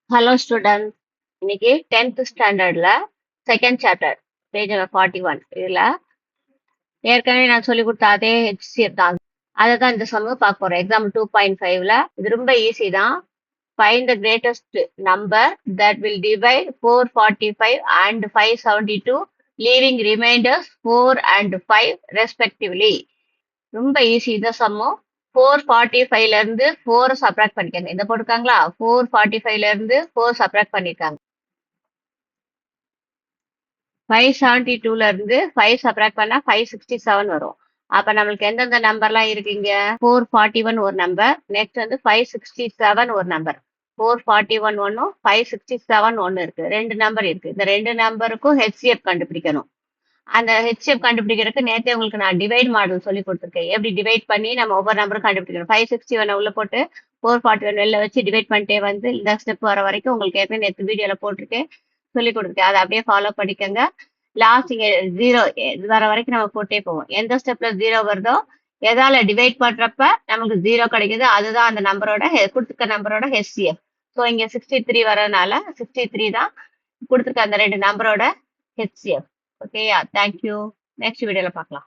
Hello student, இன்னைக்கு 10th ஸ்டாண்டர்ட்ல second chapter page number 41. இதுல ஏற்கனவே நான் சொல்லி கொடுத்த அதே ஹெச்சிஎஃப் தான். அதை தான் இந்த சம்மு பார்க்க போறோம். எக்ஸாம்பிள் 2.5ல இது ரொம்ப ஈஸி தான். Find the greatest number that will divide 445 and 572 leaving reminders 4 and 5 respectively. ரொம்ப ஈஸி இந்த சம்மும். 445ல இருந்து 4 சப்ராக்ட் பண்ணிக்கங்க. இந்த போட்டிருக்காங்களா, 445ல இருந்து 4 சப்ராக்ட் பண்ணிருக்காங்க. 572ல இருந்து 5 சப்ராக்ட் பண்ணா 567 வரும். அப்ப நம்மளுக்கு எந்தெந்த நம்பர்லாம் இருக்குங்க? 441 ஒரு நம்பர், நெக்ஸ்ட் வந்து 567 ஒரு நம்பர். 441 ஒன்னும் 567 ஒன்னு இருக்கு. ரெண்டு நம்பர் இருக்கு. இந்த ரெண்டு நம்பருக்கும் ஹெச்சிஎஃப் கண்டுபிடிக்கணும். அந்த ஹெச்சிஎஃப் கண்டுபிடிக்கிறதுக்கு நேற்றே உங்களுக்கு நான் டிவைட் மாடல் சொல்லி கொடுத்துருக்கேன். எப்படி டிவைட் பண்ணி நம்ம ஒவ்வொரு நம்பரும் கண்டுபிடிக்கணும். 561 உள்ள போட்டு 441 வெளில வச்சு டிவைட் பண்ணிட்டே வந்து இந்த ஸ்டெப் வர வரைக்கும் உங்களுக்கு ஏற்கனவே நேற்று வீடியோல போட்டிருக்கேன், சொல்லி கொடுத்துருக்கேன். அதை அப்படியே ஃபாலோ பண்ணிக்கோங்க. லாஸ்ட் இங்க 0 வர வரைக்கும் நம்ம போட்டே போவோம். எந்த ஸ்டெப்ல 0 வருதோ, எதால டிவைட் பண்றப்ப நமக்கு 0 கிடைக்குது, அதுதான் அந்த நம்பரோட கொடுத்துருக்க நம்பரோட ஹெச்சிஎஃப். ஸோ இங்க 63 வரதுனால 63 தான் கொடுத்துருக்க அந்த ரெண்டு நம்பரோட ஹெச்சிஎஃப். ஓகேயா? தேங்க்யூ. நெக்ஸ்ட் வீடியோல பார்க்கலாம்.